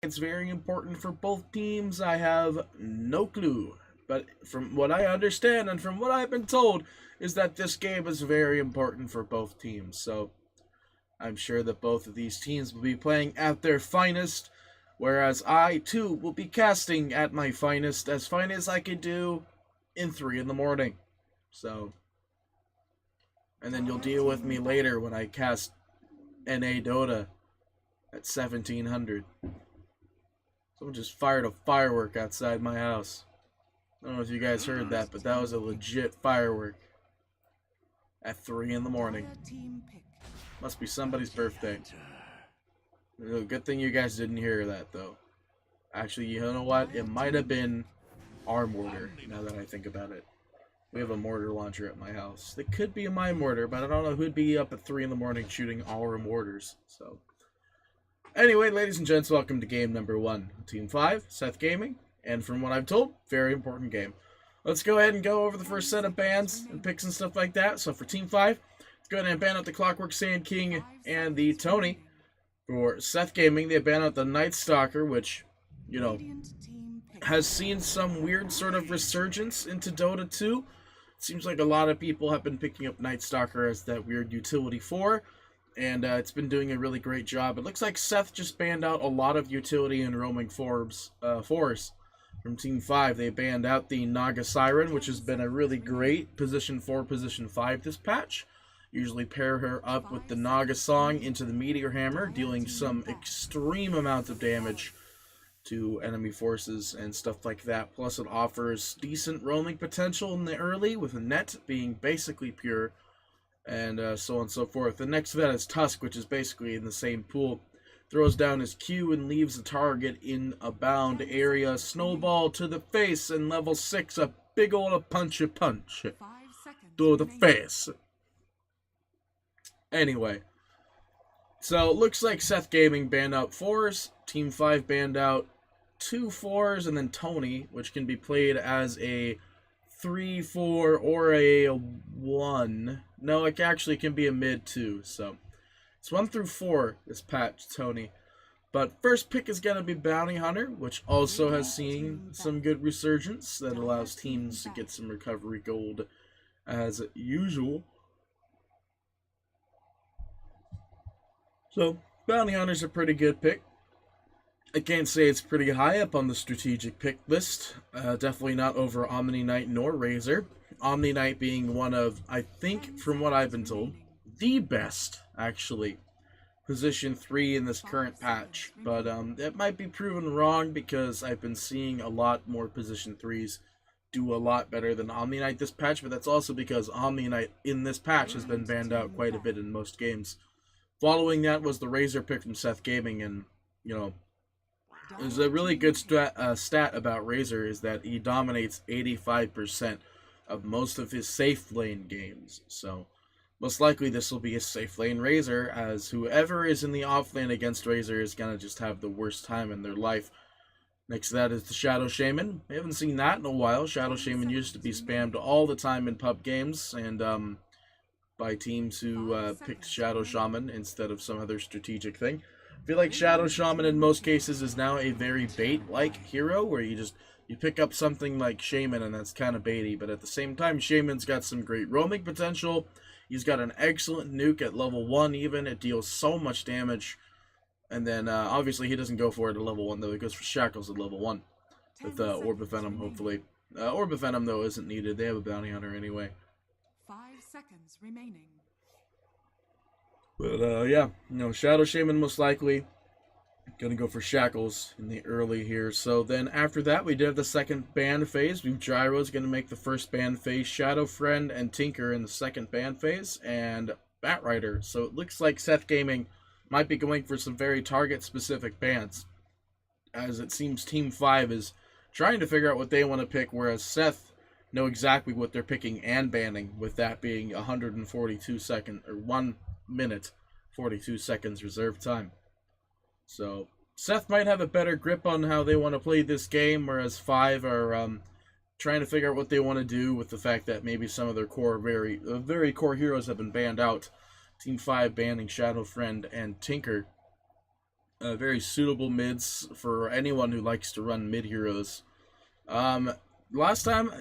it's very important for both teams. I have no clue. But from what I understand and from what I've been told, is that this game is very important for both teams. So I'm sure that both of these teams will be playing at their finest, whereas I too will be casting at my finest, as fine as I could do in 3 in the morning. So, and then you'll deal with me later when I cast NA Dota at 1700. Someone just fired a firework outside my house. I don't know if you guys heard that, but that was a legit firework at 3 in the morning. Must be somebody's birthday. Good thing you guys didn't hear that, though. Actually, you know what? It might have been our mortar, now that I think about it. We have a mortar launcher at my house. It could be my mortar, but I don't know who'd be up at 3 in the morning shooting our mortars. So, anyway, ladies and gents, welcome to game number 1. Team 5, SeTH Gaming. And from what I'm told, very important game. Let's go ahead and go over the first set of bans and picks and stuff like that. So for Team 5, let's go ahead and ban out the Clockwork Sand King and the Tony. For SeTH Gaming, they ban out the Night Stalker, which, you know, has seen some weird sort of resurgence into Dota 2. It seems like a lot of people have been picking up Night Stalker as that weird utility 4, and it's been doing a really great job. It looks like SeTH just banned out a lot of utility and roaming fours from Team 5. They banned out the Naga Siren, which has been a really great position 4, position 5 this patch. Usually pair her up with the Naga Song into the Meteor Hammer, dealing some extreme amounts of damage to enemy forces and stuff like that. Plus it offers decent roaming potential in the early, with a net being basically pure, and so on and so forth. The next vet is Tusk, which is basically in the same pool. Throws down his Q and leaves the target in a bound area. Snowball to the face, and level 6, a big old punch to the face. Anyway, so it looks like SeTH Gaming banned out 4s, Team 5 banned out 2 4s, and then Tony, which can be played as a 3-4 or a 1. No, it actually can be a mid too, so it's 1 through 4, this patch, Tony. But first pick is going to be Bounty Hunter, which also has seen some good resurgence that allows teams to get some recovery gold as usual. So, Bounty Hunter's a pretty good pick. I can't say it's pretty high up on the strategic pick list. Definitely not over Omni Knight nor Razor. Omni Knight being one of, I think, from what I've been told, the best, actually, position 3 in this current patch. But it might be proven wrong because I've been seeing a lot more position 3s do a lot better than Omni Knight this patch, but that's also because Omni Knight in this patch has been banned out quite a bit in most games. Following that was the Razor pick from SeTH Gaming, and, you know, there's a really good stat about Razor is that he dominates 85% of most of his safe lane games. So, most likely this will be a safe lane Razor, as whoever is in the off lane against Razor is going to just have the worst time in their life. Next to that is the Shadow Shaman. We haven't seen that in a while. Shadow Shaman used to be spammed all the time in pub games, and by teams who picked Shadow Shaman instead of some other strategic thing. I feel like Shadow Shaman in most cases is now a very bait-like hero, where you pick up something like Shaman and that's kind of baity, but at the same time, Shaman's got some great roaming potential. He's got an excellent nuke at level 1 even. It deals so much damage. And then, obviously, he doesn't go for it at level 1, though. He goes for Shackles at level 1 with Orb of Venom, hopefully. Orb of Venom, though, isn't needed. They have a Bounty Hunter anyway. 5 seconds remaining. But, yeah, Shadow Shaman most likely. Gonna go for Shackles in the early here. So then after that, we did have the second ban phase. Gyro's gonna make the first ban phase. Shadow Friend and Tinker in the second ban phase. And Batrider. So it looks like SeTH Gaming might be going for some very target-specific bans, as it seems Team 5 is trying to figure out what they want to pick, whereas SeTH know exactly what they're picking and banning, with that being 142 seconds, or 1 minute, 42 seconds reserve time. So, SeTH might have a better grip on how they want to play this game, whereas 5 are trying to figure out what they want to do with the fact that maybe some of their core, very core heroes have been banned out. Team 5 banning Shadow Friend and Tinker. Very suitable mids for anyone who likes to run mid heroes. Um, Last time,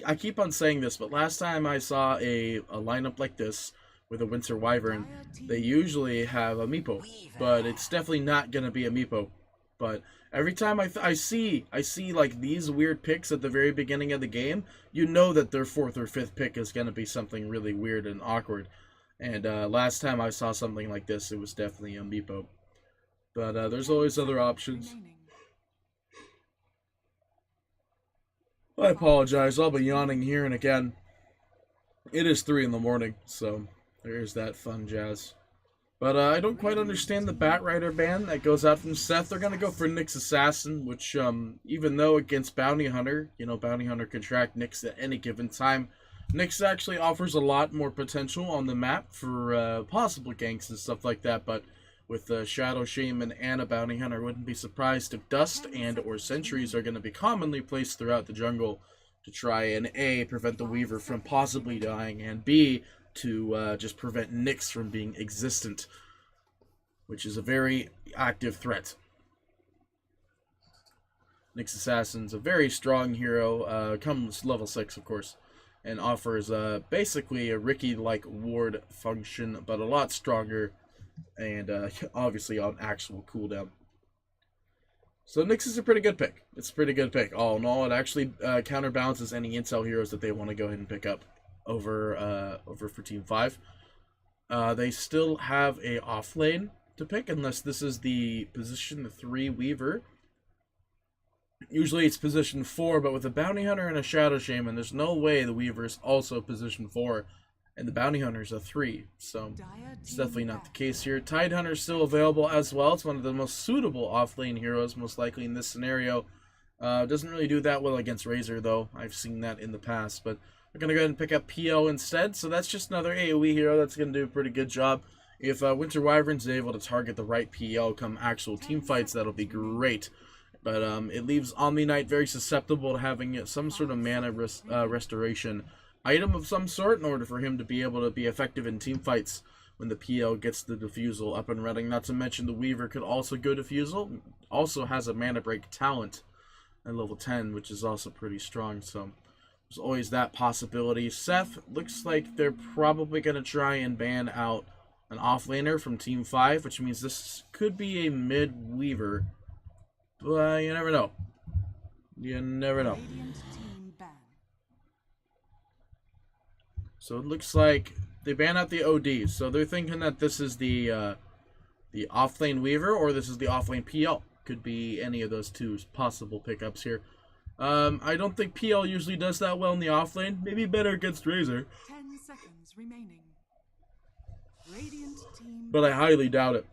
I keep on saying this, but last time I saw a lineup like this with a Winter Wyvern, they usually have a Meepo, but it's definitely not gonna be a Meepo. But every time I see like these weird picks at the very beginning of the game, you know that their fourth or fifth pick is gonna be something really weird and awkward. And last time I saw something like this, it was definitely a Meepo. But there's always other options. I apologize. I'll be yawning here and again. It is 3 in the morning, so there's that fun jazz. But I don't quite understand the Batrider ban that goes out from SeTH. They're going to go for Nyx Assassin, which, even though against Bounty Hunter, Bounty Hunter can track Nyx at any given time, Nyx actually offers a lot more potential on the map for possible ganks and stuff like that, but with Shadow Shaman and a Bounty Hunter, wouldn't be surprised if Dust and or Sentries are going to be commonly placed throughout the jungle to try and A, prevent the Weaver from possibly dying, and B, to just prevent Nyx from being existent, which is a very active threat. Nyx Assassin's a very strong hero, comes level 6 of course, and offers basically a Riki-like ward function, but a lot stronger, and obviously on actual cooldown. So Nyx is a pretty good pick. It's a pretty good pick. All in all, it actually counterbalances any intel heroes that they want to go ahead and pick up over for Team 5. They still have a off lane to pick, unless this is the position 3 Weaver. Usually it's position 4, but with a Bounty Hunter and a Shadow Shaman, there's no way the Weaver is also position 4. And the Bounty Hunter's a 3, so it's definitely not the case here. Tidehunter is still available as well. It's one of the most suitable off-lane heroes, most likely in this scenario. Doesn't really do that well against Razor, though. I've seen that in the past, but we're going to go ahead and pick up PO instead. So that's just another AoE hero that's going to do a pretty good job. If Winter Wyvern's able to target the right PO come actual team fights, that'll be great. But it leaves Omni Knight very susceptible to having some sort of mana restoration item of some sort in order for him to be able to be effective in team fights when the PL gets the Diffusal up and running. Not to mention the Weaver could also go Diffusal. Also has a Mana Break talent at level 10, which is also pretty strong. So there's always that possibility. SeTH looks like they're probably going to try and ban out an offlaner from Team 5, which means this could be a mid-Weaver. But you never know. You never know. So it looks like they ban out the ODs. So they're thinking that this is the offlane Weaver or this is the offlane PL. Could be any of those two possible pickups here. I don't think PL usually does that well in the offlane. Maybe better against Razor. 10 seconds remaining. Radiant team. But I highly doubt it.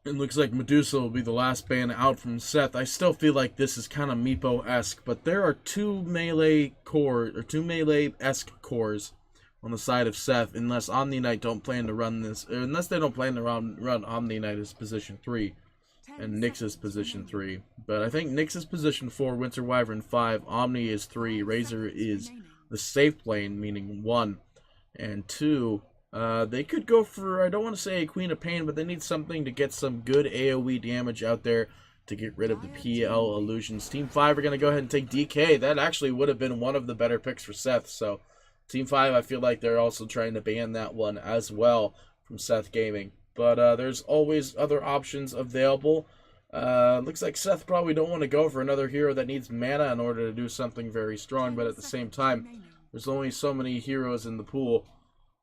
It looks like Medusa will be the last ban out from SeTH. I still feel like this is kind of Meepo-esque, but there are two melee-esque cores on the side of SeTH, unless Omni Knight don't plan to run this, or unless they don't plan to run Omni Knight as position 3, and Nyx is position 3. But I think Nyx is position 4, Winter Wyvern 5, Omni is 3, Razor is the safe lane, meaning 1, and 2. They could go for, I don't want to say a Queen of Pain, but they need something to get some good AoE damage out there to get rid of the PL illusions. Team 5 are going to go ahead and take DK. That actually would have been one of the better picks for SeTH, so Team 5, I feel like they're also trying to ban that one as well from SeTH Gaming. But there's always other options available. Looks like SeTH probably don't want to go for another hero that needs mana in order to do something very strong, but at the same time, there's only so many heroes in the pool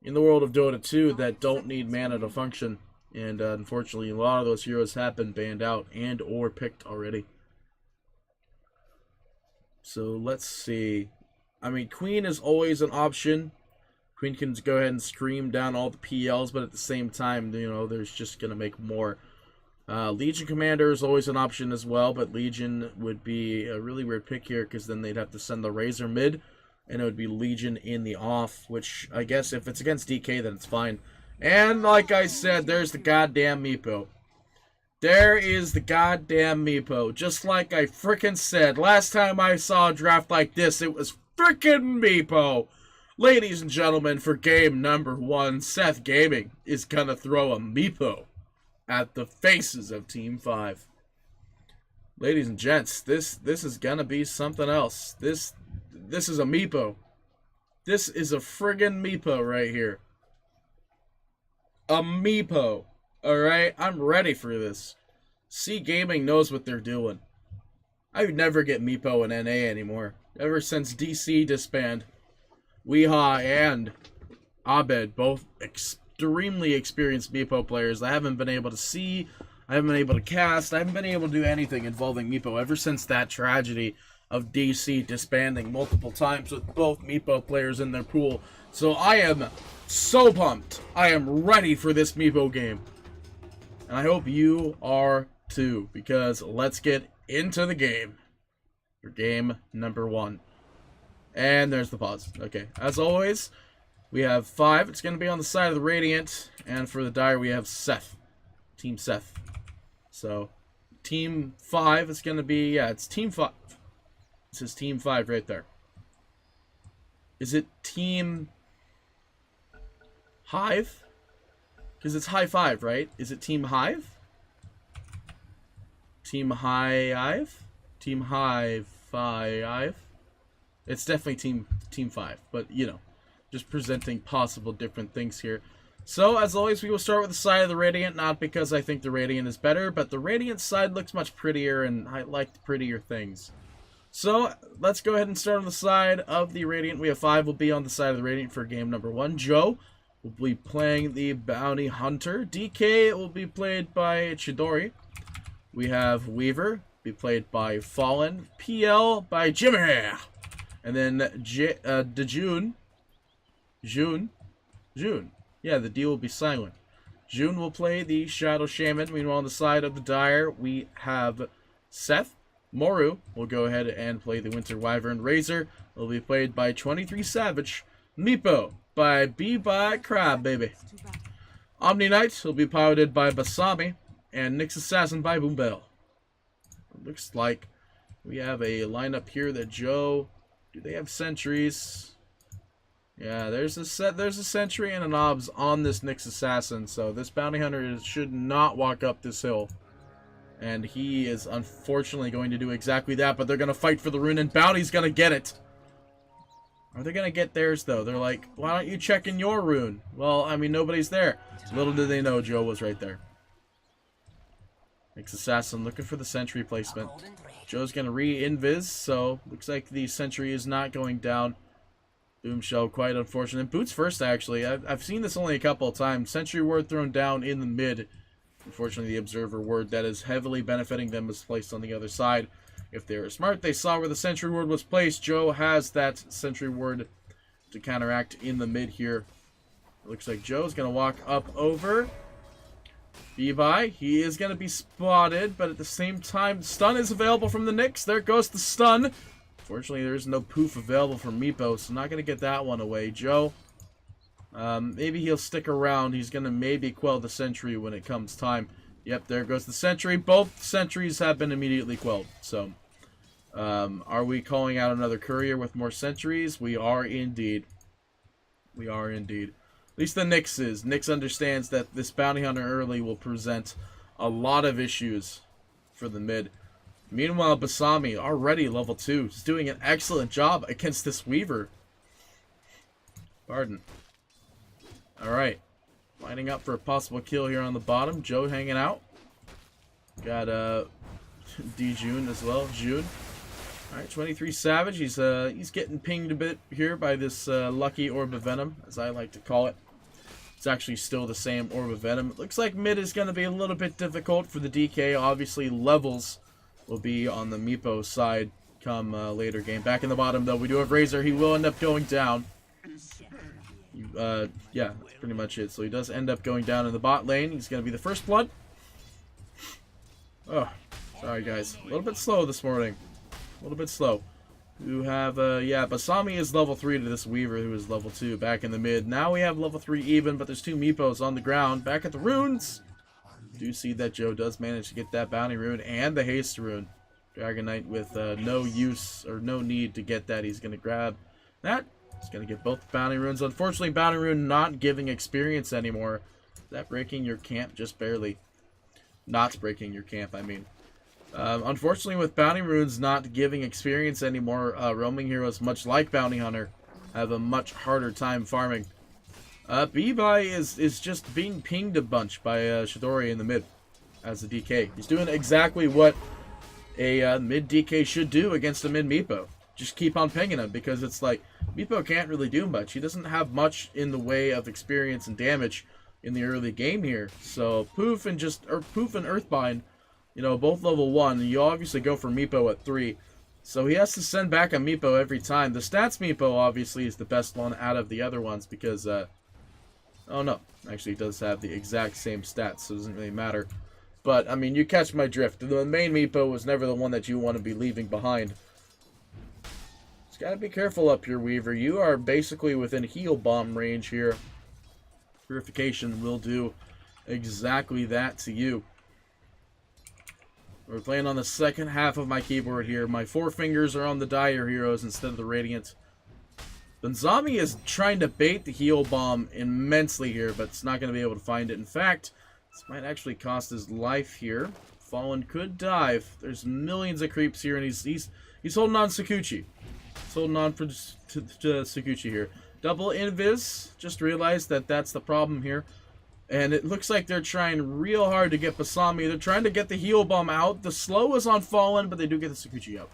in the world of Dota 2 that don't need mana to function. And unfortunately, a lot of those heroes have been banned out and or picked already. So let's see. I mean, Queen is always an option. Queen can go ahead and scream down all the PLs, but at the same time, there's just going to make more. Legion Commander is always an option as well, but Legion would be a really weird pick here because then they'd have to send the Razor mid, and it would be Legion in the off, which I guess if it's against DK, then it's fine. And like I said, there's the goddamn Meepo. There is the goddamn Meepo. Just like I frickin' said, last time I saw a draft like this, it was frickin' Meepo. Ladies and gentlemen, for game number 1, SeTH Gaming is gonna throw a Meepo. at the faces of Team 5. Ladies and gents, this is gonna be something else. This is a Meepo. This is a friggin' Meepo right here. A Meepo. Alright, I'm ready for this. C Gaming knows what they're doing. I would never get Meepo in NA anymore. Ever since DC disbanded, Weehaw and Abed, both extremely experienced Meepo players, I haven't been able to see, I haven't been able to cast, I haven't been able to do anything involving Meepo ever since that tragedy of DC disbanding multiple times with both Meepo players in their pool. So I am so pumped. I am ready for this Meepo game. And I hope you are too, because let's get into the game for game number 1. And there's the pause. Okay, as always, we have 5. It's going to be on the side of the Radiant, and for the Dire we have SeTH. Team SeTH. So, Team 5 is going to be, yeah, it's Team 5. It says Team 5 right there. Is it Team Hive? Because it's High 5, right? Is it Team Hive? Team Hive? Team Hive 5. It's definitely Team 5, but you know, just presenting possible different things here. So, as always, we will start with the side of the Radiant, not because I think the Radiant is better, but the Radiant side looks much prettier, and I like the prettier things. So, let's go ahead and start on the side of the Radiant. We have 5 will be on the side of the Radiant for game number 1. Joe will be playing the Bounty Hunter. DK will be played by Chidori. We have Weaver, be played by Fallen. PL by Jimmy. And then June. Yeah, the D will be silent. June will play the Shadow Shaman. Meanwhile, on the side of the Dire, we have SeTH. Moru will go ahead and play the Winter Wyvern. Razor will be played by 23 Savage. Meepo by by Crab Baby. Omni Knight will be piloted by Basami. And Nyx Assassin by Boombell. It looks like we have a lineup here that Joe... Do they have sentries? Yeah, there's a sentry and an obs on this Nyx Assassin, so this bounty hunter should not walk up this hill. And he is unfortunately going to do exactly that, but they're going to fight for the rune, and Bounty's going to get it. Are they going to get theirs, though? They're like, why don't you check in your rune? Well, I mean, nobody's there. Little did they know Joe was right there. Nyx Assassin looking for the sentry placement. Joe's going to re-invis, so looks like the sentry is not going down. Boomshell, quite unfortunate. Boots first, actually. I've seen this only a couple of times. Sentry ward thrown down in the mid. Unfortunately, the observer ward that is heavily benefiting them is placed on the other side. If they were smart, they saw where the sentry ward was placed. Joe has that sentry ward to counteract in the mid here. It looks like Joe's going to walk up over. Be-bye. He is going to be spotted, but at the same time, stun is available from the Nyx. There goes the stun. Fortunately, there's no poof available from Meepo, so not going to get that one away. Joe, maybe he'll stick around. He's going to maybe quell the sentry when it comes time. Yep, there goes the sentry. Both sentries have been immediately quelled. So, are we calling out another courier with more sentries? We are indeed. We are indeed. At least the Nyx is. Nyx understands that this bounty hunter early will present a lot of issues for the mid. Meanwhile, Basami, already level 2, is doing an excellent job against this Weaver. Pardon. Alright. Lining up for a possible kill here on the bottom. Joe hanging out. Got D-June as well. June. Alright, 23 Savage. He's getting pinged a bit here by this lucky Orb of Venom, as I like to call it. It's actually still the same Orb of Venom. It looks like mid is going to be a little bit difficult for the DK. Obviously, levels will be on the Meepo side come later game. Back in the bottom, though, we do have Razor. He will end up going down. Yeah, that's pretty much it. So he does end up going down in the bot lane. He's going to be the first blood. Oh, sorry, guys. A little bit slow this morning. A little bit slow. You have, yeah, Basami is level 3 to this Weaver, who is level 2 back in the mid. Now we have level 3 even, but there's 2 Meepos on the ground. Back at the runes. Do see that Joe does manage to get that bounty rune and the haste rune. Dragon Knight with no use or no need to get that. He's going to grab that. He's going to get both bounty runes. Unfortunately, bounty rune not giving experience anymore. Is that breaking your camp? Just barely. Not breaking your camp, I mean. Unfortunately, with Bounty Runes not giving experience anymore, roaming heroes, much like Bounty Hunter, have a much harder time farming. B-Buy is just being pinged a bunch by Chidori in the mid as a DK. He's doing exactly what a mid DK should do against a mid Meepo. Just keep on pinging him, because it's like, Meepo can't really do much. He doesn't have much in the way of experience and damage in the early game here. So Poof and Earthbind, you know, both level 1. You obviously go for Meepo at 3. So he has to send back a Meepo every time. The stats Meepo obviously is the best one out of the other ones because, oh no, actually he does have the exact same stats, so it doesn't really matter. But, I mean, you catch my drift. The main Meepo was never the one that you want to be leaving behind. Just gotta be careful up here, Weaver. You are basically within heal bomb range here. Purification will do exactly that to you. We're playing on the second half of my keyboard here. My 4 fingers are on the Dire heroes instead of the Radiant. Benzami is trying to bait the heal bomb immensely here, but it's not going to be able to find it. In fact, this might actually cost his life here. Fallen could dive. There's millions of creeps here, and he's holding on Sakuchi. He's holding on to Sakuchi here. Double invis. Just realized that that's the problem here. And it looks like they're trying real hard to get Basami. They're trying to get the heal bomb out. The slow is on Fallen, but they do get the Sakuchi out.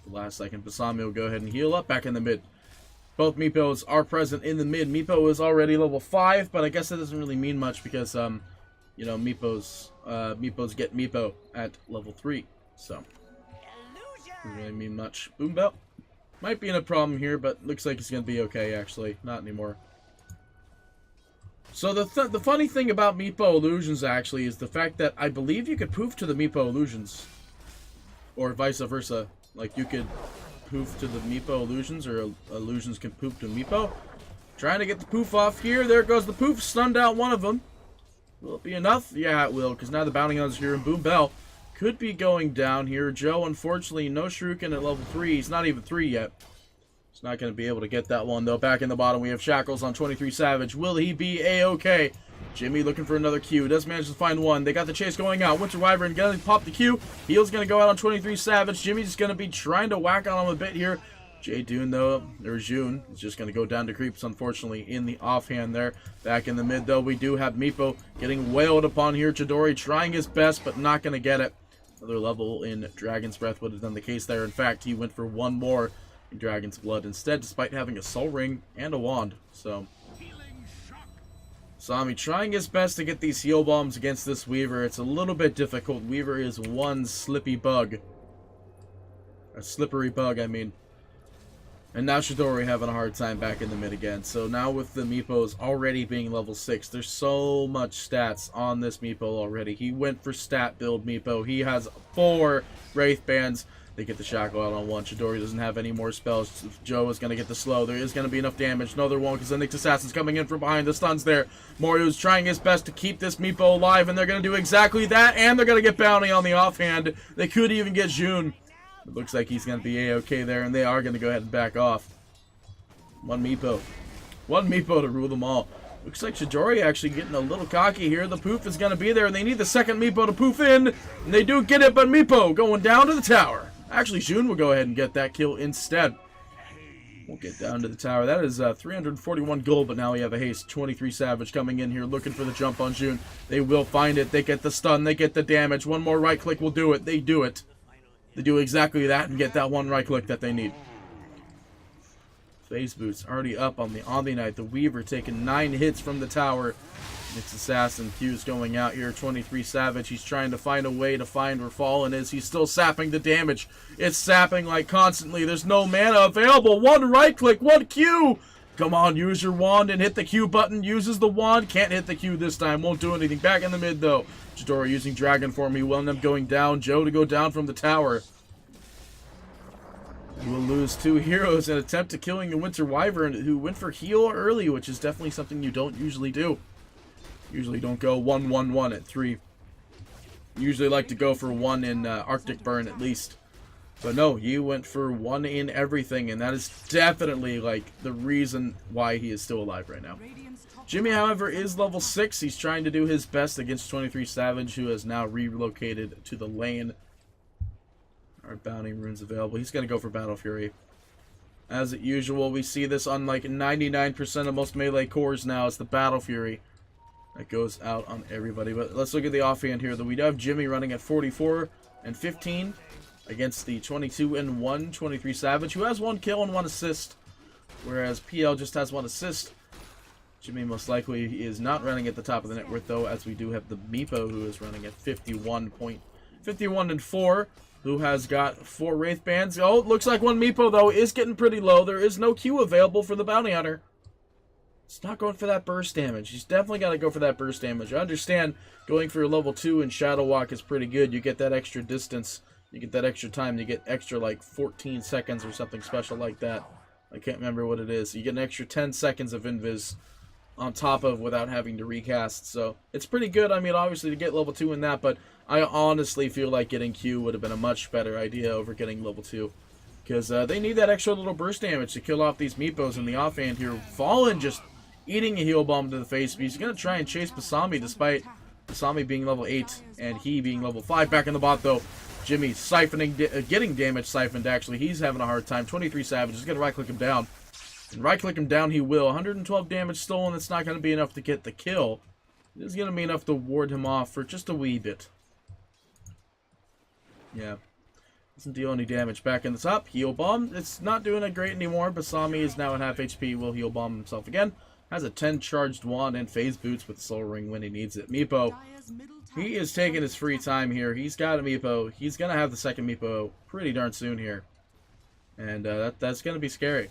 The last second, Basami will go ahead and heal up back in the mid. Both Meepos are present in the mid. Meepo is already level 5, but I guess that doesn't really mean much because, you know, Meepos get Meepo at level 3. So, doesn't really mean much. Boom Belt might be in a problem here, but looks like it's going to be okay, actually. Not anymore. So the funny thing about Meepo illusions, actually, is the fact that I believe you could poof to the Meepo illusions. Or vice versa. Like, you could poof to the Meepo illusions, or illusions can poof to Meepo. Trying to get the poof off here. There goes the poof. Stunned out one of them. Will it be enough? Yeah, it will, because now the Bounty Hunter's here, and Boom Bell could be going down here. Joe, unfortunately, no Shuriken at level 3. He's not even 3 yet. He's not going to be able to get that one, though. Back in the bottom, we have Shackles on 23 Savage. Will he be A-okay? Jimmy looking for another Q. Does manage to find one. They got the chase going out. Winter Wyvern going to pop the Q. Heel's going to go out on 23 Savage. Jimmy's going to be trying to whack on him a bit here. Jay Dune, though, or June, is just going to go down to creeps, unfortunately, in the offhand there. Back in the mid, though, we do have Meepo getting wailed upon here. Chidori trying his best, but not going to get it. Another level in Dragon's Breath would have done the case there. In fact, he went for one more in Dragon's Blood instead, despite having a Soul Ring and a Wand. So, Sami trying his best to get these heal bombs against this Weaver. It's a little bit difficult. Weaver is one slippy bug. A slippery bug, I mean. And now Chidori having a hard time back in the mid again. So now with the Meepos already being level 6, there's so much stats on this Meepo already. He went for stat build Meepo. He has 4 Wraith Bands. They get the Shackle out on 1. Chidori doesn't have any more spells. Joe is going to get the slow. There is going to be enough damage. No, there won't, because the Nyx Assassin's coming in from behind. The stun's there. Morio's trying his best to keep this Meepo alive, and they're going to do exactly that, and they're going to get Bounty on the offhand. They could even get June. It looks like he's going to be A-okay there, and they are going to go ahead and back off. One Meepo. One Meepo to rule them all. Looks like Chidori actually getting a little cocky here. The poof is going to be there, and they need the second Meepo to poof in. And they do get it, but Meepo going down to the tower. Actually, June will go ahead and get that kill instead. We'll get down to the tower. That is 341 gold, but now we have a haste. 23 Savage coming in here looking for the jump on June. They will find it. They get the stun. They get the damage. One more right click will do it. They do it. They do exactly that and get that one right click that they need. Phase Boots already up on the Omni Knight. The Weaver taking 9 hits from the tower. Nyx Assassin Q's going out here. 23 Savage. He's trying to find a way to find where Fallen is. He's still sapping the damage. It's sapping like constantly. There's no mana available. One right click. One Q. Come on, use your wand and hit the Q button. Uses the wand. Can't hit the Q this time. Won't do anything. Back in the mid, though. Chidori using Dragon Form. He will end up going down. Joe to go down from the tower. He will lose 2 heroes in attempt to killing the Winter Wyvern, who went for heal early, which is definitely something you don't usually do. Usually don't go 1-1-1 at 3. Usually like to go for 1 in Arctic Burn at least. But no, you went for one in everything, and that is definitely, like, the reason why he is still alive right now. Jimmy, however, is level 6. He's trying to do his best against 23 Savage, who has now relocated to the lane. Our bounty runes available. He's going to go for Battle Fury. As usual, we see this on, like, 99% of most melee cores now. It's the Battle Fury that goes out on everybody. But let's look at the offhand here. We do have Jimmy running at 44 and 15. Against the 22-1 23 Savage, who has 1 kill and 1 assist, whereas PL just has 1 assist. Jimmy most likely is not running at the top of the net worth, though, as we do have the Meepo, who is running at 51 and 4, who has got 4 Wraith Bands. Oh, it looks like 1 Meepo, though, is getting pretty low. There is no Q available for the Bounty Hunter. It's not going for that burst damage. He's definitely got to go for that burst damage. I understand going for your level 2 and Shadow Walk is pretty good. You get that extra distance. You get that extra time. You get extra, like, 14 seconds or something special like that. I can't remember what it is. You get an extra 10 seconds of invis on top of without having to recast. So, it's pretty good. I mean, obviously, to get level 2 in that, but I honestly feel like getting Q would have been a much better idea over getting level 2. Because they need that extra little burst damage to kill off these Meepos in the offhand here. Fallen just eating a heal bomb to the face. He's going to try and chase Basami despite Basami being level 8 and he being level 5. Back in the bot, though. Jimmy siphoning, getting damage siphoned, actually. He's having a hard time. 23 Savage is going to right-click him down. And right-click him down he will. 112 damage stolen. That's not going to be enough to get the kill. It is going to be enough to ward him off for just a wee bit. Yeah. Doesn't deal any damage. Back in the top. Heal bomb. It's not doing it great anymore. Basami is now at half HP. Will heal bomb himself again. Has a 10 charged wand and phase boots with Soul Ring when he needs it. Meepo. He is taking his free time here. He's got a Meepo. He's going to have the second Meepo pretty darn soon here. And that's going to be scary.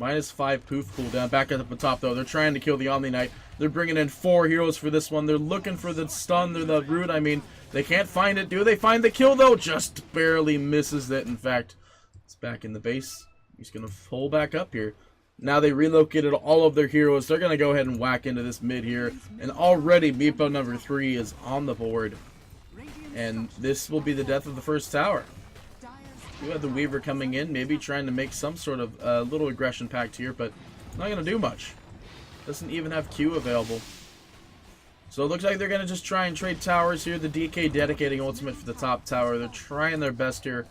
-5 poof cooldown. Back up the top, though. They're trying to kill the Omni Knight. They're bringing in 4 heroes for this one. They're looking for the stun or the root. I mean, they can't find it. Do they find the kill, though? Just barely misses it. In fact, it's back in the base. He's going to pull back up here. Now they relocated all of their heroes. They're going to go ahead and whack into this mid here. And already Meepo number 3 is on the board. And this will be the death of the first tower. We have the Weaver coming in, maybe trying to make some sort of little aggression pact here, but not going to do much. Doesn't even have Q available. So it looks like they're going to just try and trade towers here. The DK dedicating ultimate for the top tower. They're trying their best here.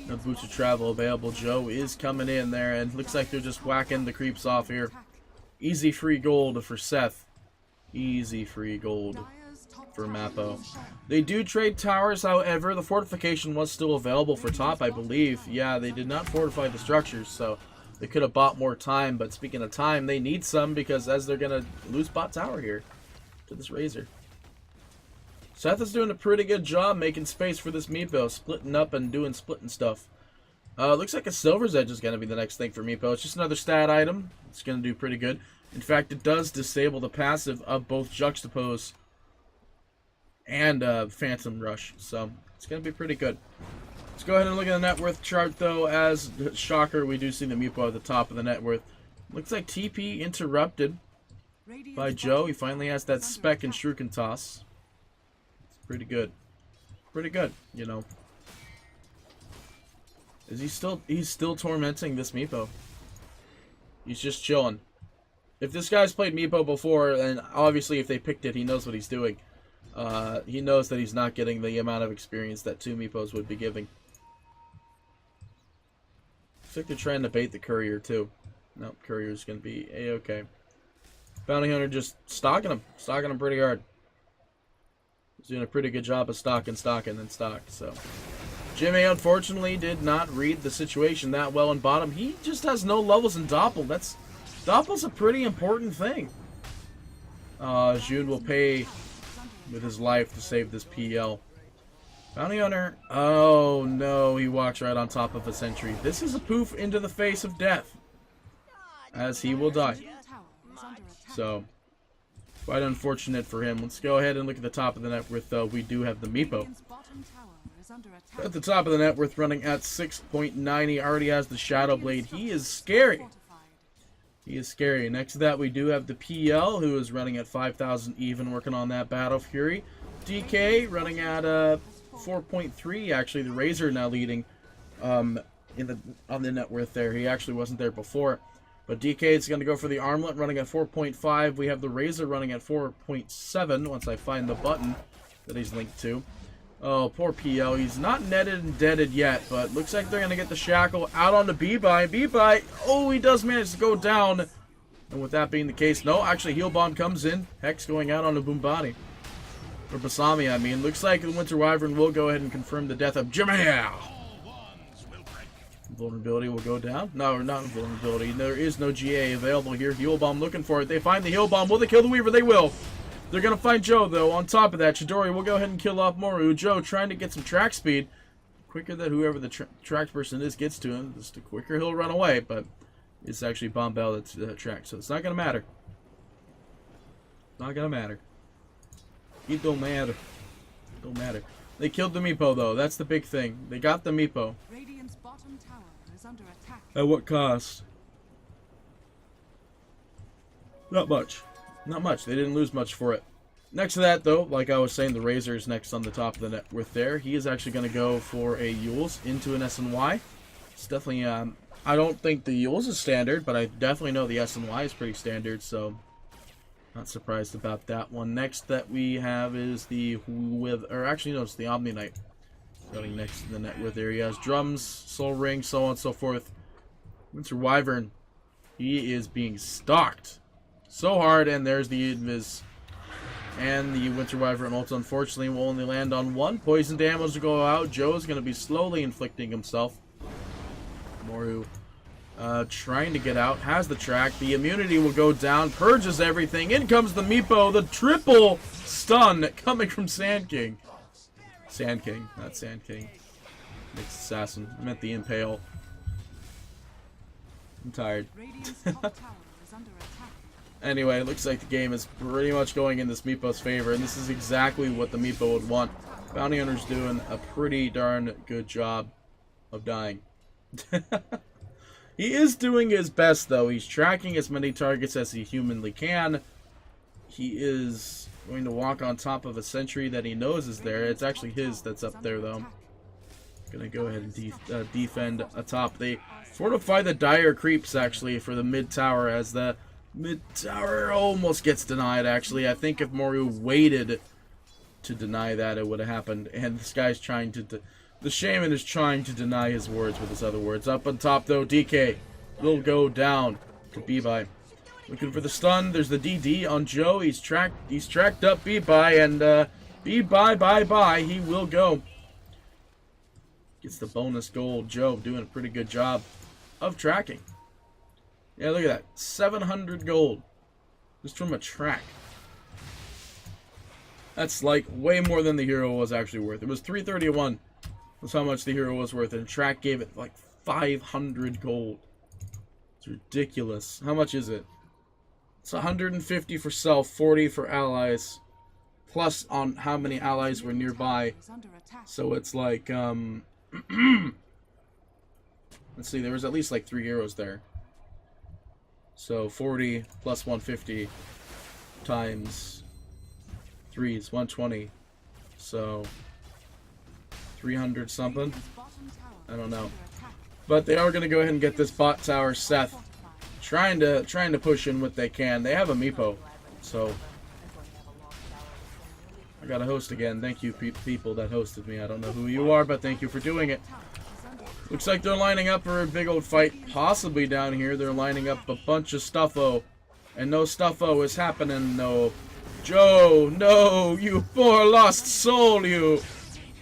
No boots of travel available. Joe is coming in there, and looks like they're just whacking the creeps off here. Easy free gold for Seth. Easy free gold for Mappo. They do trade towers, however. The fortification was still available for top, I believe. Yeah, they did not fortify the structures, so they could have bought more time. But speaking of time, they need some because as they're going to lose bot tower here to this Razor. Seth is doing a pretty good job making space for this Meepo, splitting up and doing splitting stuff. Looks like a Silver's Edge is going to be the next thing for Meepo. It's just another stat item. It's going to do pretty good. In fact, it does disable the passive of both Juxtapose and Phantom Rush. So, it's going to be pretty good. Let's go ahead and look at the net worth chart, though. As shocker, we do see the Meepo at the top of the net worth. Looks like TP interrupted by Joe. He finally has that spec and Shuriken toss. It's pretty good. Pretty good, you know. Is he's still tormenting this Meepo. He's just chilling. If this guy's played Meepo before, and obviously if they picked it, he knows what he's doing. He knows that he's not getting the amount of experience that 2 Meepos would be giving. Looks like they're trying to bait the Courier too. Nope, Courier's going to be A-okay. Bounty Hunter just stalking him pretty hard. He's doing a pretty good job of stalking, and stock. So Jimmy unfortunately did not read the situation that well in bottom. He just has no levels in Doppel. Doppel's a pretty important thing. June will pay with his life to save this PL. Bounty Hunter. Oh no, he walks right on top of a sentry. This is a poof into the face of death, as he will die. So, quite unfortunate for him. Let's go ahead and look at the top of the net worth, though. We do have the Meepo. At the top of the net worth, running at 6.9. He already has the Shadow Blade. He is scary. He is scary. Next to that, we do have the PL, who is running at 5,000 even, working on that Battle Fury. DK running at 4.3. Actually, the Razor now leading on the net worth there. He actually wasn't there before. But DK is going to go for the Armlet, running at 4.5. We have the Razor running at 4.7 once I find the button that he's linked to. Oh, poor PO. He's not netted and deaded yet, but looks like they're going to get the Shackle out on the B-Buy. B-Buy, oh, he does manage to go down. And with that being the case, no, actually, Heal Bomb comes in. Hex going out on the Boombani. Or Basami, I mean. Looks like the Winter Wyvern will go ahead and confirm the death of Jamal. Vulnerability will go down. No, not vulnerability. There is no GA available here. Heal Bomb looking for it. They find the Heal Bomb. Will they kill the Weaver? They will. They're going to find Joe, though. On top of that, Chidori will go ahead and kill off Moru. Joe trying to get some track speed. Quicker that whoever the track person is gets to him, just the quicker he'll run away. But it's actually Bombell that's track, so it's not going to matter. Not going to matter. It don't matter. Don't matter. They killed the Meepo, though. That's the big thing. They got the Meepo. Radiant's bottom tower is under attack. At what cost? Not much. Not much. They didn't lose much for it. Next to that, though, like I was saying, the Razor is next on the top of the net worth there. He is actually going to go for a Yules into an SNY. It's definitely, I don't think the Yules is standard, but I definitely know the SNY is pretty standard, so not surprised about that one. Next that we have is the it's the Omni Knight. Running next to the net worth there. He has drums, soul ring, so on and so forth. Winter Wyvern. He is being stalked so hard, and there's the Invis. And the Winter Wyvern ult, unfortunately, will only land on one. Poison damage to go out. Joe's going to be slowly inflicting himself. Moru trying to get out. Has the track. The immunity will go down. Purges everything. In comes the Meepo. The triple stun coming from Sand King. Sand King, not Sand King. Mixed Assassin. I meant the Impale. I'm tired. Anyway, it looks like the game is pretty much going in this Meepo's favor, and this is exactly what the Meepo would want. Bounty Hunter's doing a pretty darn good job of dying. He is doing his best, though. He's tracking as many targets as he humanly can. He is going to walk on top of a sentry that he knows is there. It's actually his that's up there, though. Gonna go ahead and defend atop. They fortify the dire creeps, actually, for the mid tower, as the mid tower almost gets denied, actually. I think if Moru waited to deny that, it would have happened. And this guy's trying to... The Shaman is trying to deny his words with his other words. Up on top, though, DK will go down to B-Buy. Looking for the stun. There's the DD on Joe. He's tracked up B-Buy, and B-Buy, bye-bye. He will go. Gets the bonus gold. Joe doing a pretty good job of tracking. Yeah, look at that. 700 gold. Just from a track. That's like way more than the hero was actually worth. It was 331. That's how much the hero was worth. And track gave it like 500 gold. It's ridiculous. How much is it? It's 150 for self, 40 for allies. Plus on how many allies were nearby. So it's like, let's see, there was at least like 3 heroes there. So 40 plus 150 times 3 is 120. So 300 something. I don't know. But they are going to go ahead and get this bot tower. Seth trying to push in what they can. They have a Meepo. So I got a host again. Thank you people that hosted me. I don't know who you are, but thank you for doing it. Looks like they're lining up for a big old fight, possibly down here. They're lining up a bunch of Stuffo. And no Stuffo is happening, no. Joe, no, you poor lost soul, you.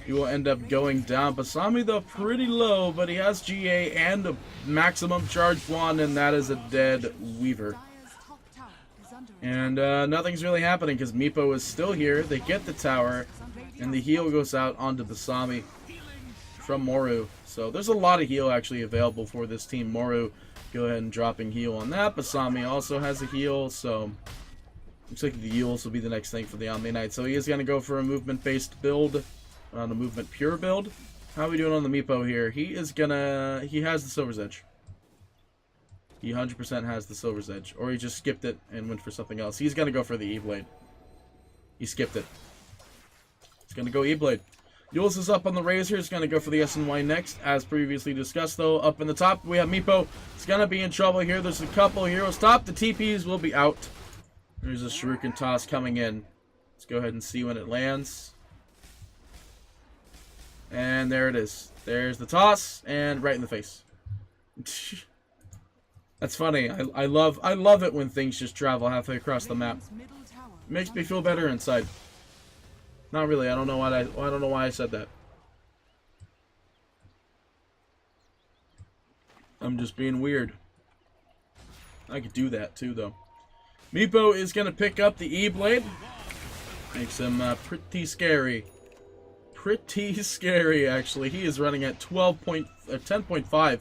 You will end up going down. Basami, though, pretty low, but he has GA and a maximum charged one, and that is a dead Weaver. And nothing's really happening because Meepo is still here. They get the tower, and the heal goes out onto Basami from Moru. So there's a lot of heal actually available for this team. Moru, go ahead and dropping heal on that. Basami also has a heal, so looks like the heals will be the next thing for the Omni Knight. So he is going to go for a movement-based build, on a movement pure build. How are we doing on the Meepo here? He has the Silver's Edge. He 100% has the Silver's Edge. Or he just skipped it and went for something else. He's going to go for the E-Blade. He skipped it. He's going to go E-Blade. Yules is up on the Razor. He's going to go for the SNY next. As previously discussed, though, up in the top, we have Meepo. He's going to be in trouble here. There's a couple heroes. Top. The TPs will be out. There's a Shuriken toss coming in. Let's go ahead and see when it lands. And there it is. There's the toss, and right in the face. That's funny. I love it when things just travel halfway across the map. It makes me feel better inside. Not really. I don't know why I said that. I'm just being weird. I could do that too, though. Meepo is gonna pick up the E-Blade. Makes him pretty scary. Pretty scary, actually. He is running at 10.5.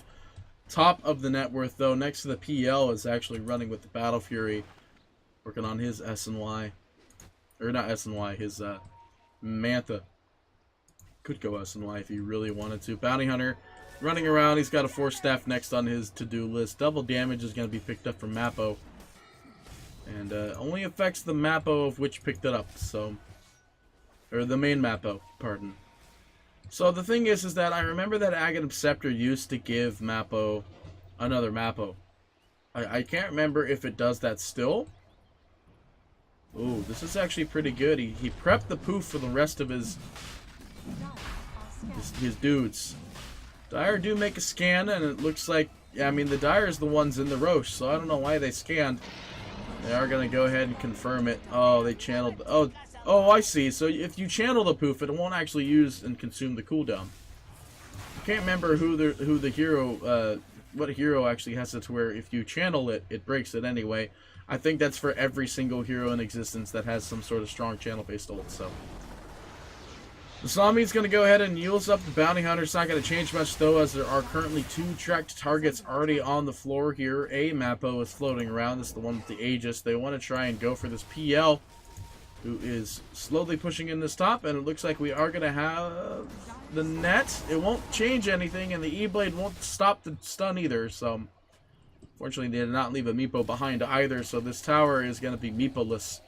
Top of the net worth, though. Next to the PL is actually running with the Battle Fury. Working on his SNY. Or not SNY, his Mantha. Could go SNY if he really wanted to. Bounty Hunter running around. He's got a 4-staff next on his to-do list. Double damage is going to be picked up from Mappo. And only affects the Mappo of which picked it up. So, or the main Mappo, pardon. So the thing is that I remember that Aghanim Scepter used to give Mappo another Mappo. I can't remember if it does that still. Ooh, this is actually pretty good. He prepped the poof for the rest of his dudes. Dire do make a scan, and it looks like, yeah, I mean, the Dire is the ones in the Roche, so I don't know why they scanned. They are going to go ahead and confirm it. Oh, they channeled. Oh, I see. So if you channel the poof, it won't actually use and consume the cooldown. I can't remember who the hero, what hero actually has it to where if you channel it, it breaks it anyway. I think that's for every single hero in existence that has some sort of strong channel-based ult, so. The Zombie's going to go ahead and Yules up the Bounty Hunter. It's not going to change much, though, as there are currently 2 tracked targets already on the floor here. A Mappo is floating around. This is the one with the Aegis. They want to try and go for this PL, who is slowly pushing in this top, and it looks like we are going to have the net. It won't change anything, and the E-Blade won't stop the stun either, so. Fortunately, they did not leave a Meepo behind either, so this tower is going to be Meepo-less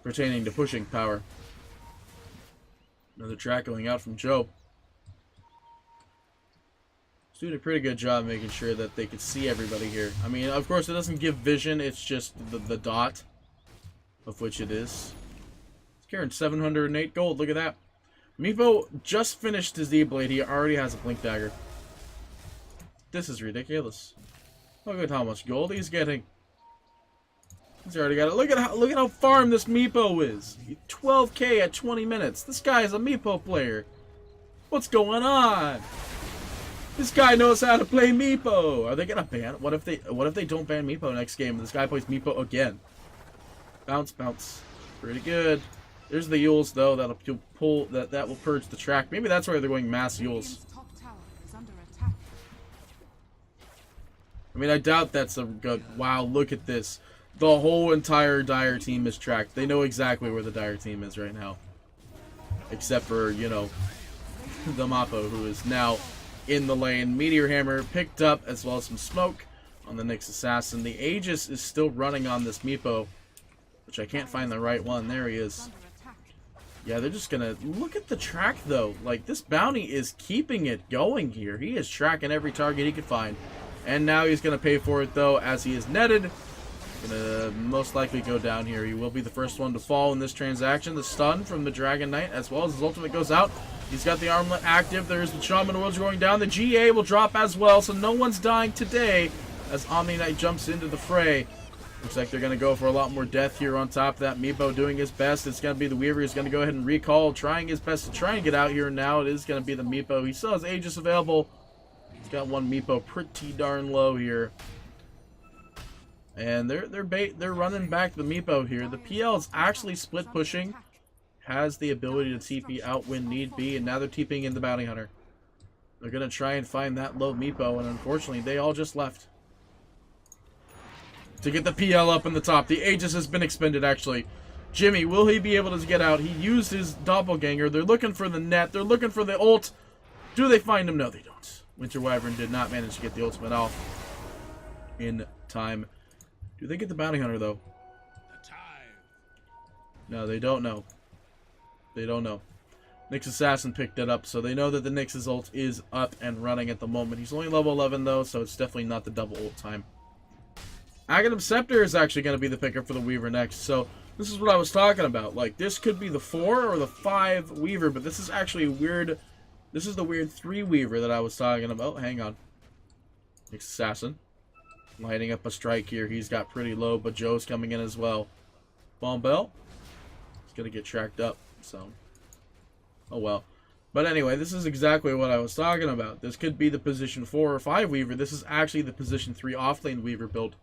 pertaining to pushing power. Another track going out from Joe. He's doing a pretty good job making sure that they can see everybody here. I mean, of course, it doesn't give vision, it's just the dot of which it is. It's carrying 708 gold, look at that. Meepo just finished his E-Blade, he already has a Blink Dagger. This is ridiculous. Look at how much gold he's getting. He's already got it. Look at how farm this Meepo is. 12k at 20 minutes. This guy is a Meepo player. What's going on? This guy knows how to play Meepo. Are they gonna ban? What if they don't ban Meepo next game and this guy plays Meepo again? Bounce, bounce. Pretty good. There's the Yules though. That'll pull that will purge the track. Maybe that's why they're going mass Yules. I mean, I doubt that's a good... Wow, look at this. The whole entire Dire team is tracked. They know exactly where the Dire team is right now. Except for, you know, the Mappo, who is now in the lane. Meteor Hammer picked up, as well as some smoke on the Nyx Assassin. The Aegis is still running on this Meepo, which I can't find the right one. There he is. Yeah, they're just gonna... Look at the track, though. Like, this bounty is keeping it going here. He is tracking every target he could find. And now he's going to pay for it, though, as he is netted. Going to most likely go down here. He will be the first one to fall in this transaction. The stun from the Dragon Knight, as well as his ultimate goes out. He's got the armlet active. There's the Shaman Worlds going down. The GA will drop as well, so no one's dying today as Omni Knight jumps into the fray. Looks like they're going to go for a lot more death here on top of that. Meepo doing his best. It's going to be the Weaver. He's going to go ahead and recall, trying his best to try and get out here now. It is going to be the Meepo. He still has Aegis available. He's got one Meepo pretty darn low here. And they're running back the Meepo here. The PL is actually split pushing. Has the ability to TP out when need be. And now they're TPing in the Bounty Hunter. They're going to try and find that low Meepo. And unfortunately, they all just left. To get the PL up in the top. The Aegis has been expended, actually. Jimmy, will he be able to get out? He used his doppelganger. They're looking for the net. They're looking for the ult. Do they find him? No, they don't. Winter Wyvern did not manage to get the ultimate off in time. Do they get the Bounty Hunter, though? No, they don't know. They don't know. Nyx Assassin picked it up, so they know that the Nyx's ult is up and running at the moment. He's only level 11, though, so it's definitely not the double ult time. Aghanim Scepter is actually going to be the pickup for the Weaver next, so this is what I was talking about. Like, this could be the 4 or the 5 Weaver, but this is actually weird. This is the weird 3 Weaver that I was talking about. Hang on. Nyx Assassin. Lighting up a strike here. He's got pretty low, but Joe's coming in as well. Bombell. He's going to get tracked up, so... oh well. But anyway, this is exactly what I was talking about. This could be the position 4 or 5 Weaver. This is actually the position 3 offlane Weaver build,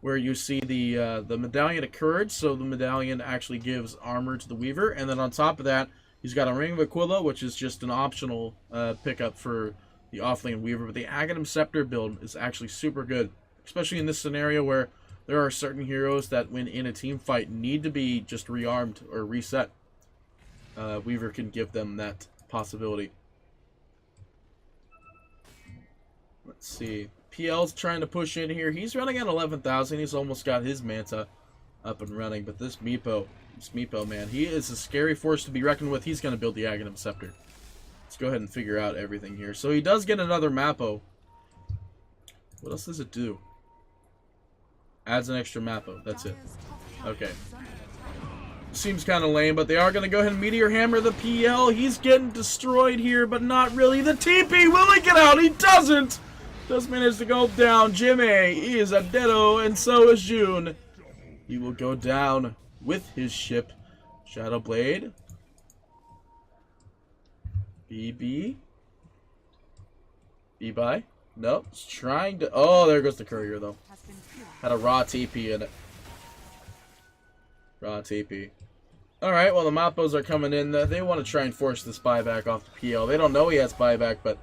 where you see the Medallion of Courage. So the Medallion actually gives armor to the Weaver. And then on top of that, he's got a Ring of Aquila, which is just an optional pickup for the offlane Weaver. But the Aghanim Scepter build is actually super good, especially in this scenario where there are certain heroes that, when in a team fight, need to be just rearmed or reset. Weaver can give them that possibility. Let's see. PL's trying to push in here. He's running at 11,000. He's almost got his Manta up and running. But this Meepo, man, he is a scary force to be reckoned with. He's going to build the Aghanim Scepter. Let's go ahead and figure out everything here. So he does get another Mappo. What else does it do? Adds an extra Mappo. That's it. Okay. Seems kind of lame, but they are going to go ahead and Meteor Hammer the PL. He's getting destroyed here, but not really. The TP, will he get out? He doesn't! Does manage to go down. Jimmy is a deado, and so is June. He will go down with his ship. Shadow Blade. BB. B-Bye. Nope. It's trying to... oh, there goes the courier, though. Had a raw TP in it. Raw TP. Alright, well, the Mappos are coming in. They want to try and force this buyback off the PL. They don't know he has buyback, but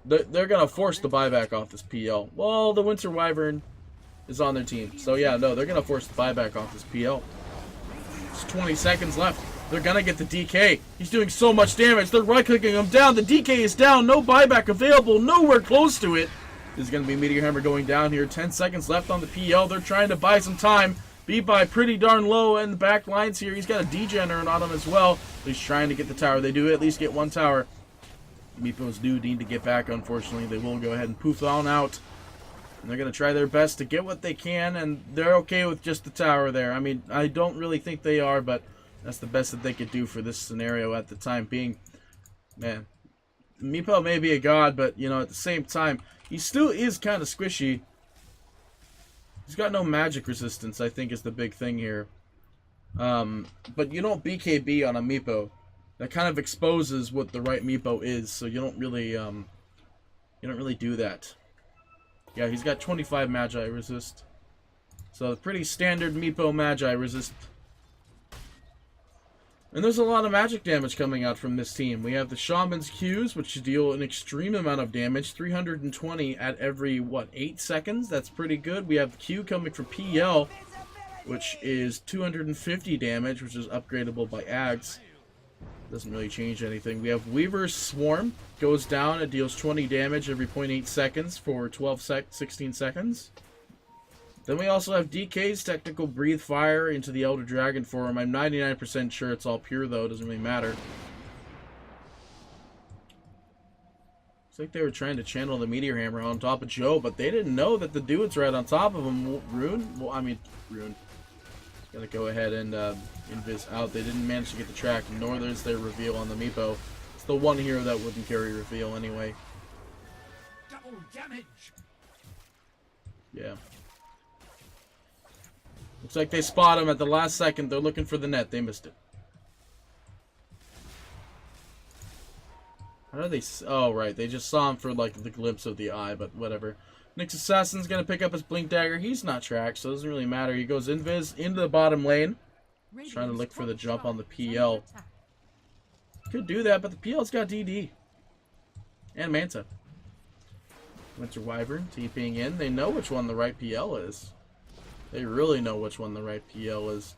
they're going to force the buyback off this PL. Well, the Winter Wyvern is on their team. So, yeah, no, they're going to force the buyback off this PL. There's 20 seconds left. They're going to get the DK. He's doing so much damage. They're right-clicking him down. The DK is down. No buyback available. Nowhere close to it. There's going to be Meteor Hammer going down here. 10 seconds left on the PL. They're trying to buy some time. B-Bye pretty darn low in the back lines here. He's got a Degenerate on him as well. He's trying to get the tower. They do at least get one tower. Meepos do need to get back, unfortunately. They will go ahead and poof on out. And they're going to try their best to get what they can, and they're okay with just the tower there. I mean, I don't really think they are, but that's the best that they could do for this scenario at the time being. Man, Meepo may be a god, but, you know, at the same time, he still is kind of squishy. He's got no magic resistance, I think, is the big thing here. But you don't BKB on a Meepo. That kind of exposes what the right Meepo is, so you don't really do that. Yeah, he's got 25 Magi resist. So pretty standard Meepo Magi resist. And there's a lot of magic damage coming out from this team. We have the Shaman's Qs, which deal an extreme amount of damage. 320 at every, what, 8 seconds? That's pretty good. We have the Q coming from PL, which is 250 damage, which is upgradable by Ags. Doesn't really change anything. We have Weaver's Swarm. Goes down. It deals 20 damage every 0.8 seconds for 16 seconds. Then we also have DK's Technical Breathe Fire into the Elder Dragon form. I'm 99% sure it's all pure, though. It doesn't really matter. Looks like they were trying to channel the Meteor Hammer on top of Joe, but they didn't know that the dude's right on top of him. Rune? Well, I mean, Rune. Gonna go ahead and invis out. They didn't manage to get the track, nor is their reveal on the Meepo. It's the one hero that wouldn't carry reveal anyway. Double damage. Yeah. Looks like they spot him at the last second. They're looking for the net. They missed it. How do they... oh, right. They just saw him for, like, the glimpse of the eye, but whatever. Nyx Assassin's going to pick up his Blink Dagger. He's not tracked, so it doesn't really matter. He goes invis into the bottom lane. Trying to look for the jump on the PL. Could do that, but the PL's got DD. And Manta. Winter Wyvern TPing in. They know which one the right PL is. They really know which one the right PL is.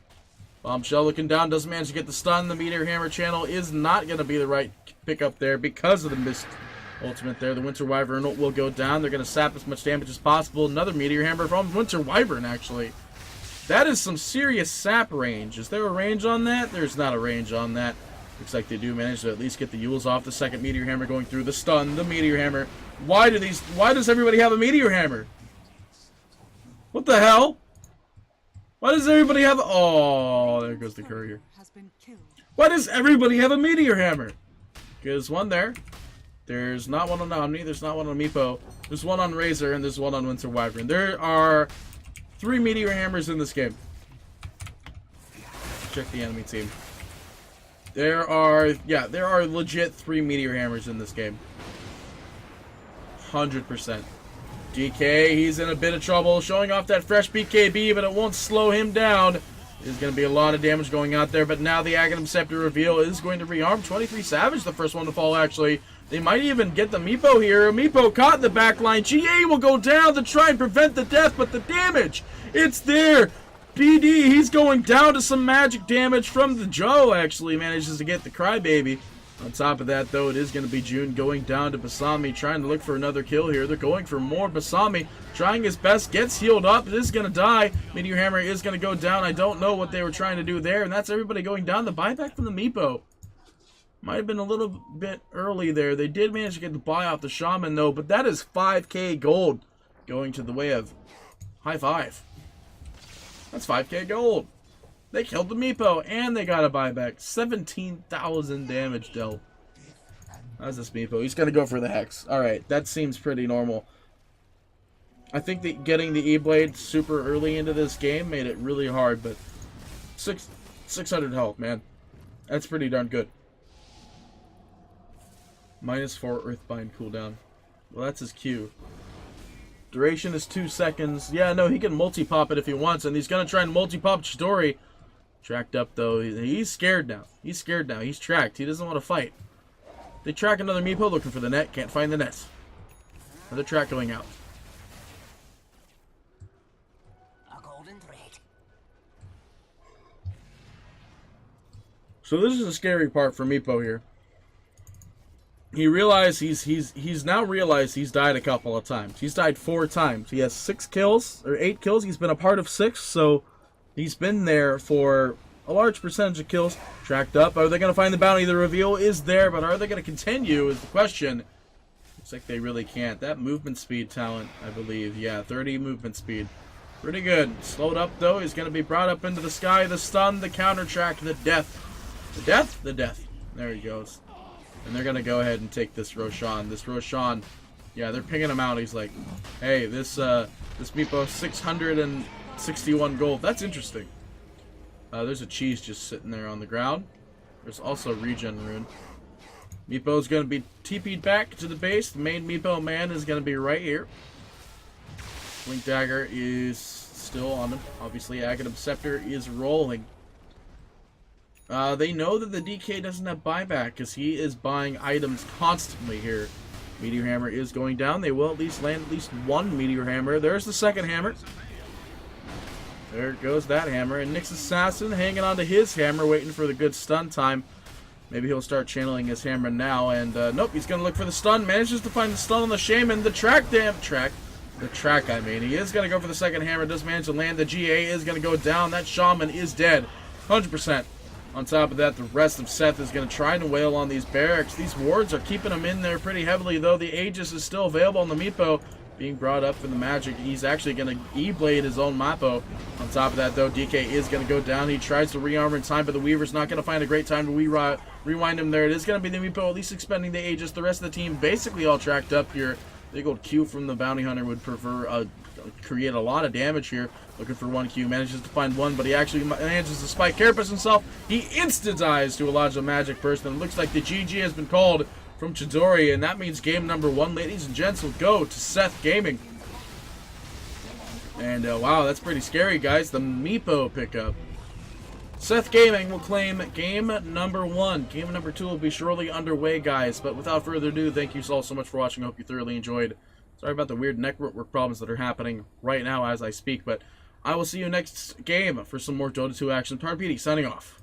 Bombshell looking down, doesn't manage to get the stun. The Meteor Hammer channel is not going to be the right pickup there because of the missed ultimate there. The Winter Wyvern will go down. They're going to sap as much damage as possible. Another Meteor Hammer from Winter Wyvern, actually. That is some serious sap range. Is there a range on that? There's not a range on that. Looks like they do manage to at least get the Yules off. The second Meteor Hammer going through. The stun, the Meteor Hammer. Why does everybody have a Meteor Hammer? What the hell? Why does everybody have... Oh, there goes the courier. Has been killed. Why does everybody have a Meteor Hammer? There's one there. There's not one on Omni. There's not one on Meepo. There's one on Razor, and there's one on Winter Wyvern. There are 3 Meteor Hammers in this game. Check the enemy team. There are legit 3 Meteor Hammers in this game. 100%. DK, he's in a bit of trouble, showing off that fresh BKB, but it won't slow him down. There's going to be a lot of damage going out there, but now the Aghanim Scepter reveal is going to rearm. 23 Savage, the first one to fall, actually. They might even get the Meepo here. Meepo caught in the back line. GA will go down to try and prevent the death, but the damage, it's there. BD, he's going down to some magic damage from the Joe, actually manages to get the Crybaby. On top of that, though, it is going to be June going down to Basami, trying to look for another kill here. They're going for more. Basami trying his best, gets healed up, is going to die. Meteor Hammer is going to go down. I don't know what they were trying to do there, and that's everybody going down. The buyback from the Meepo might have been a little bit early there. They did manage to get the buy off the Shaman, though, but that is 5k gold going to the way of high five. That's 5k gold. They killed the Meepo, and they got a buyback. 17,000 damage dealt. How's this Meepo? He's going to go for the Hex. Alright, that seems pretty normal. I think that getting the E-Blade super early into this game made it really hard, but 600 health, man. That's pretty darn good. -4 Earthbind cooldown. Well, that's his Q. Duration is 2 seconds. Yeah, no, he can multi-pop it if he wants, and he's going to try and multi-pop Chidori. Tracked up, though. He's scared now. He's scared now. He's tracked. He doesn't want to fight. They track another Meepo looking for the net. Can't find the net. Another track going out. A golden thread. So this is a scary part for Meepo here. He realized he's now realized he's died a couple of times. He's died 4 times. He has 6 kills or 8 kills. He's been a part of 6, so he's been there for a large percentage of kills. Tracked up. Are they going to find the bounty? The reveal is there, but are they going to continue is the question. Looks like they really can't. That movement speed talent, I believe. Yeah, 30 movement speed. Pretty good. Slowed up, though. He's going to be brought up into the sky. The stun, the counter track, the death. The death? The death. There he goes. And they're going to go ahead and take this Roshan. This Roshan, yeah, they're pinging him out. He's like, hey, this Meepo, 661 gold. That's interesting. There's a cheese just sitting there on the ground. There's also a regen rune. Meepo's going to be TP'd back to the base. The main Meepo man is going to be right here. Blink Dagger is still on him. Obviously, Aghanim Scepter is rolling. They know that the DK doesn't have buyback because he is buying items constantly here. Meteor Hammer is going down. They will at least land at least 1 Meteor Hammer. There's the second hammer. There goes that hammer. And Nyx Assassin hanging on to his hammer, waiting for the good stun time. Maybe he'll start channeling his hammer now. And nope, he's going to look for the stun. Manages to find the stun on the Shaman. The track, I mean. He is going to go for the second hammer. Does manage to land. The GA is going to go down. That Shaman is dead. 100%. On top of that, the rest of SeTH is going to try and wail on these barracks. These wards are keeping him in there pretty heavily, though. The Aegis is still available on the Meepo. Being brought up for the magic. He's actually going to E-Blade his own Meepo. On top of that, though, DK is going to go down. He tries to re-armor in time, but the Weaver's not going to find a great time to rewind him there. It is going to be the Meepo, at least expending the Aegis. The rest of the team basically all tracked up here. Big old Q from the Bounty Hunter would create a lot of damage here. Looking for 1 Q, manages to find 1, but he actually manages to spike Carapace himself. He insta-dies to a Elijah Magic Burst, and it looks like the GG has been called from Chidori, and that means game number 1, ladies and gents, will go to SeTH Gaming. And wow, that's pretty scary, guys. The Meepo pickup. SeTH Gaming will claim game number 1. Game number 2 will be shortly underway, guys. But without further ado, thank you all so much for watching. I hope you thoroughly enjoyed. Sorry about the weird network problems that are happening right now as I speak, but I will see you next game for some more Dota 2 action. Tarpedi signing off.